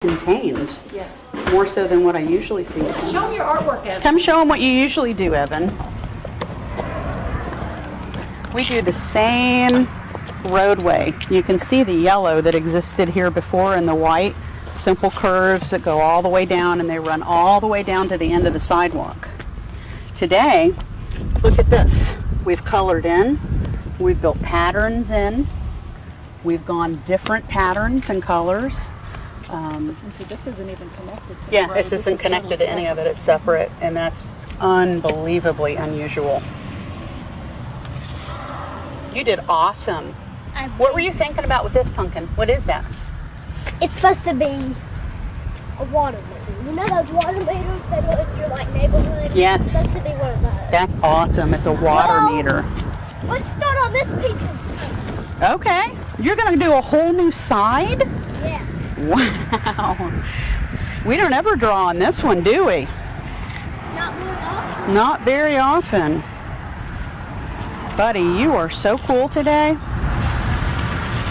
contained. Yes. More so than what I usually see. Show them your artwork, Evan. Come show them what you usually do, Evan. We do the same roadway. You can see the yellow that existed here before and the white. Simple curves that go all the way down, and they run all the way down to the end of the sidewalk. Today, look at this. We've colored in. We've built patterns in. We've gone different patterns and colors. And see, this isn't even connected to Yeah, the road. this isn't connected to any of it. It's separate, and that's unbelievably unusual. You did awesome. What were you thinking about with this pumpkin? What is that? It's supposed to be a water meter. You know those water meters that are in your like neighborhood? Yes. It's supposed to be one of those. That's awesome. It's a water Well, meter. Let's start on this piece of Okay. You're going to do a whole new side? yeah. Wow. We don't ever draw on this one, do we? Not very often. Not very often. Buddy, you are so cool today.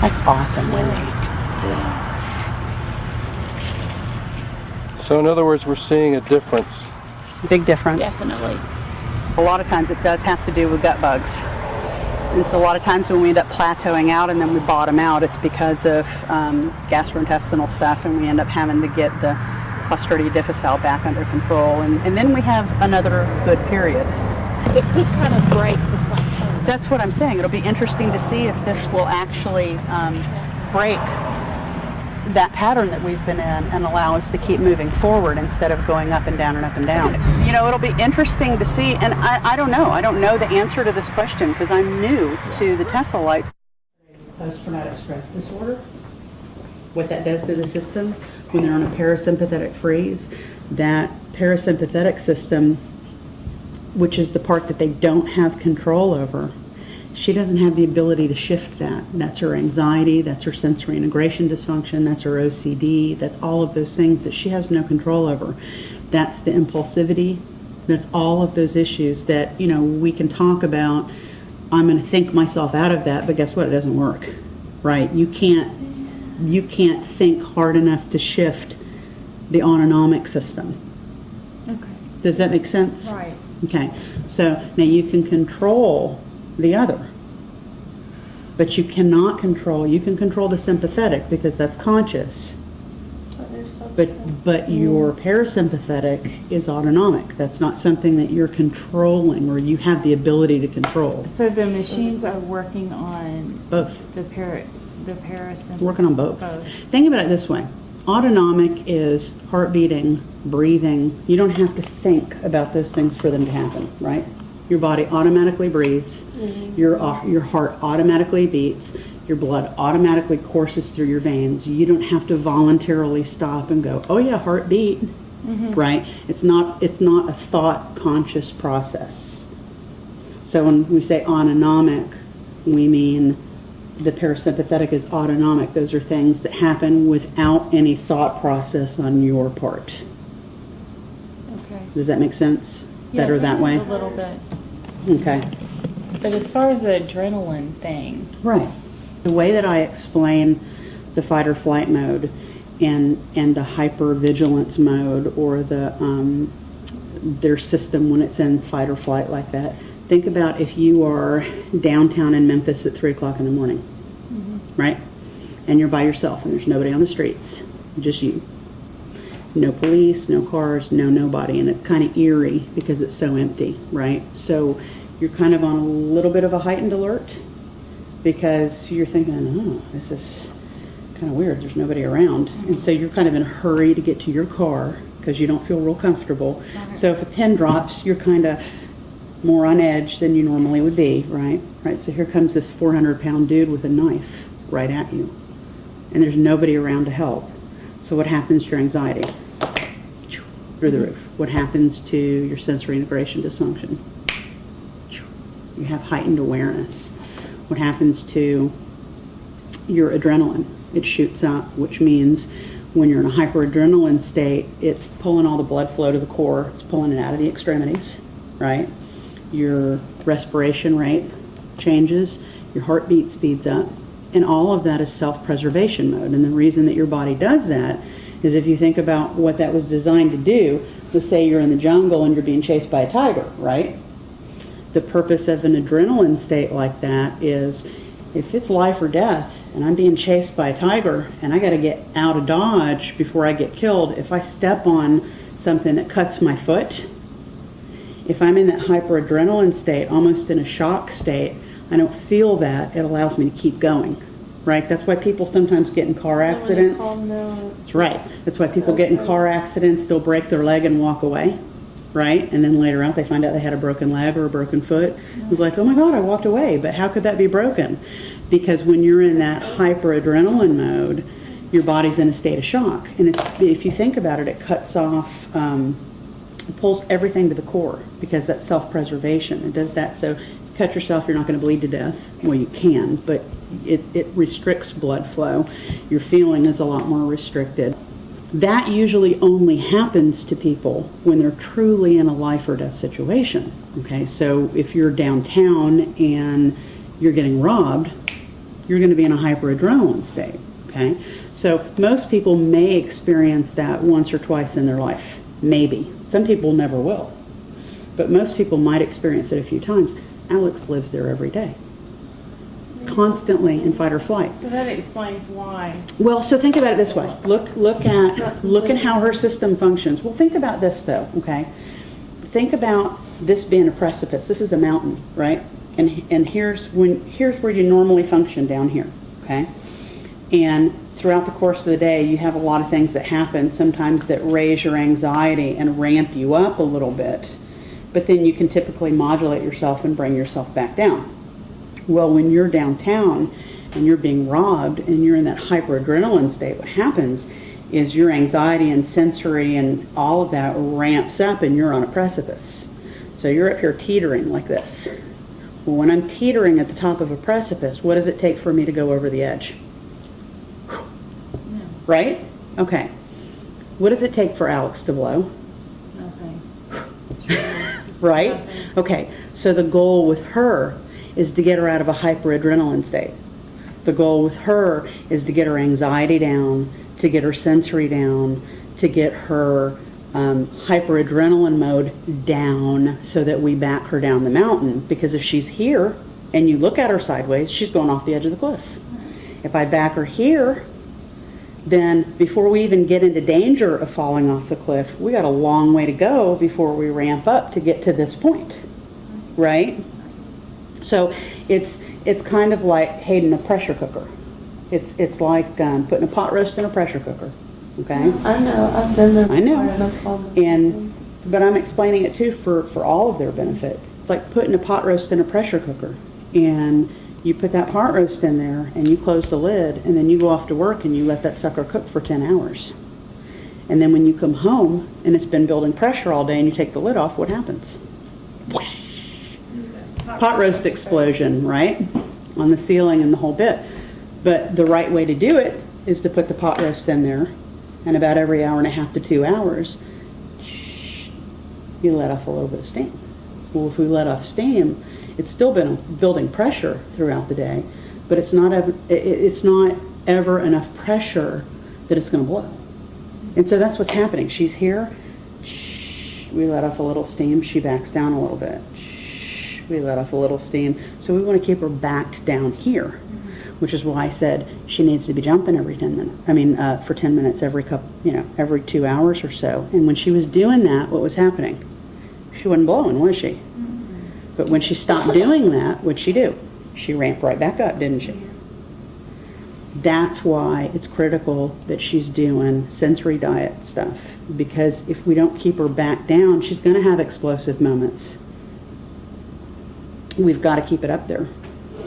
That's awesome, Wendy. So in other words, we're seeing a difference. Big difference. Definitely. A lot of times it does have to do with gut bugs. And so a lot of times when we end up plateauing out and then we bottom out, it's because of gastrointestinal stuff, and we end up having to get the Clostridia difficile back under control. And then we have another good period. It could kind of break the plateau. That's what I'm saying. It'll be interesting to see if this will actually break that pattern that we've been in and allow us to keep moving forward instead of going up and down and up and down. You know, it'll be interesting to see, and I don't know. I don't know the answer to this question because I'm new to the Tesla lights. Post-traumatic stress disorder, what that does to the system when they're on a parasympathetic freeze, that parasympathetic system, which is the part that they don't have control over, she doesn't have the ability to shift that. That's her anxiety, that's her sensory integration dysfunction, that's her OCD, that's all of those things that she has no control over. That's the impulsivity, that's all of those issues that, you know, we can talk about. I'm going to think myself out of that, but guess what? It doesn't work, right? You can't think hard enough to shift the autonomic system. Okay. Does that make sense? Right. Okay, so now you can control the other, but you can control the sympathetic because that's conscious, but your parasympathetic is autonomic. That's not something that you're controlling or you have the ability to control. So the machines are working on Both. the parasympathetic. Working on both. Both. Think about it this way. Autonomic is heart beating, breathing. You don't have to think about those things for them to happen, right? Your body automatically breathes, your heart automatically beats, your blood automatically courses through your veins. You don't have to voluntarily stop and go, oh yeah, heartbeat, right? It's not a thought conscious process. So when we say autonomic, we mean the parasympathetic is autonomic. Those are things that happen without any thought process on your part. Okay. Does that make sense? Better Yes, that way? a little bit. Okay. But as far as the adrenaline thing, Right. The way that I explain the fight or flight mode and the hypervigilance mode, or their system when it's in fight or flight like that. Think about if you are downtown in Memphis at 3 o'clock in the morning, right? And you're by yourself and there's nobody on the streets, just you. No police, no cars, nobody, and it's kind of eerie because it's so empty, right? So you're kind of on a little bit of a heightened alert because you're thinking, oh, this is kind of weird, there's nobody around. And so you're kind of in a hurry to get to your car because you don't feel real comfortable. So if a pin drops, you're kind of more on edge than you normally would be, right? Right. So here comes this 400-pound dude with a knife right at you, and there's nobody around to help. So what happens to your anxiety? Through the roof. What happens to your sensory integration dysfunction? You have heightened awareness. What happens to your adrenaline? It shoots up, which means when you're in a hyperadrenaline state, it's pulling all the blood flow to the core. It's pulling it out of the extremities, right? Your respiration rate changes. Your heartbeat speeds up. And all of that is self-preservation mode. And the reason that your body does that is if you think about what that was designed to do, let's say you're in the jungle and you're being chased by a tiger, right? The purpose of an adrenaline state like that is if it's life or death and I'm being chased by a tiger and I got to get out of dodge before I get killed, if I step on something that cuts my foot, if I'm in that hyperadrenaline state, almost in a shock state, I don't feel that, it allows me to keep going, right? That's why people sometimes get in car accidents. That's right. That's why people get in car accidents, they'll break their leg and walk away, right? And then later on they find out they had a broken leg or a broken foot. It was like, oh my God, I walked away, but how could that be broken? Because when you're in that hyperadrenaline mode, your body's in a state of shock. And if you think about it, it cuts off, it pulls everything to the core because that's self-preservation. It does that so you cut yourself, you're not going to bleed to death. Well, you can, but it restricts blood flow. Your feeling is a lot more restricted. That usually only happens to people when they're truly in a life or death situation. Okay, so if you're downtown and you're getting robbed, you're going to be in a hyperadrenaline state. Okay, so most people may experience that once or twice in their life. Maybe. Some people never will. But most people might experience it a few times. Alex lives there every day. Constantly in fight or flight. So that explains why. Well, so think about it this way. Look at how her system functions. Well, think about this though, okay? Think about this being a precipice. This is a mountain, right? And here's where you normally function down here, okay? And throughout the course of the day, you have a lot of things that happen, sometimes that raise your anxiety and ramp you up a little bit. But then you can typically modulate yourself and bring yourself back down. Well, when you're downtown and you're being robbed and you're in that hyperadrenaline state, what happens is your anxiety and sensory and all of that ramps up and you're on a precipice. So you're up here teetering like this. Well, when I'm teetering at the top of a precipice, what does it take for me to go over the edge? Right? Okay. What does it take for Alex to blow? Nothing. Right? Nothing. Okay. So the goal with her is to get her out of a hyperadrenaline state. The goal with her is to get her anxiety down, to get her sensory down, to get her hyperadrenaline mode down so that we back her down the mountain. Because if she's here and you look at her sideways, she's going off the edge of the cliff. If I back her here, then before we even get into danger of falling off the cliff, we got a long way to go before we ramp up to get to this point, right? So it's kind of like Hayden a pressure cooker. It's like putting a pot roast in a pressure cooker, okay? I know, I've been there. I know, but I'm explaining it too for all of their benefit. It's like putting a pot roast in a pressure cooker, and you put that pot roast in there and you close the lid and then you go off to work and you let that sucker cook for 10 hours. And then when you come home and it's been building pressure all day and you take the lid off, what happens? Pot roast explosion, right? On the ceiling and the whole bit. But the right way to do it is to put the pot roast in there, and about every hour and a half to 2 hours, you let off a little bit of steam. Well, if we let off steam, it's still been building pressure throughout the day, but it's not ever enough pressure that it's going to blow. And so that's what's happening. She's here. We let off a little steam. She backs down a little bit. We let off a little steam. So we want to keep her backed down here, which is why I said she needs to be jumping every 10 minutes. For 10 minutes every every 2 hours or so. And when she was doing that, what was happening? She wasn't blowing, was she? But when she stopped doing that, what'd she do? She ramped right back up, didn't she? That's why it's critical that she's doing sensory diet stuff. Because if we don't keep her back down, she's going to have explosive moments. We've got to keep it up there.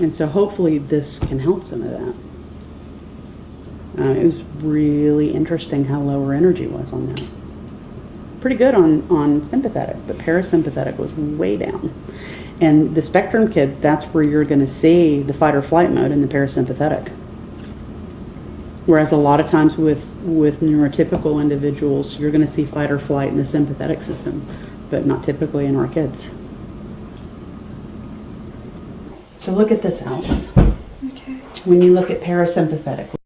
And so hopefully this can help some of that. It was really interesting how low her energy was on that. Pretty good on sympathetic, but parasympathetic was way down. And the spectrum kids, that's where you're going to see the fight or flight mode in the parasympathetic. Whereas a lot of times with neurotypical individuals, you're going to see fight or flight in the sympathetic system, but not typically in our kids. So look at this, Alice. Okay. When you look at parasympathetic,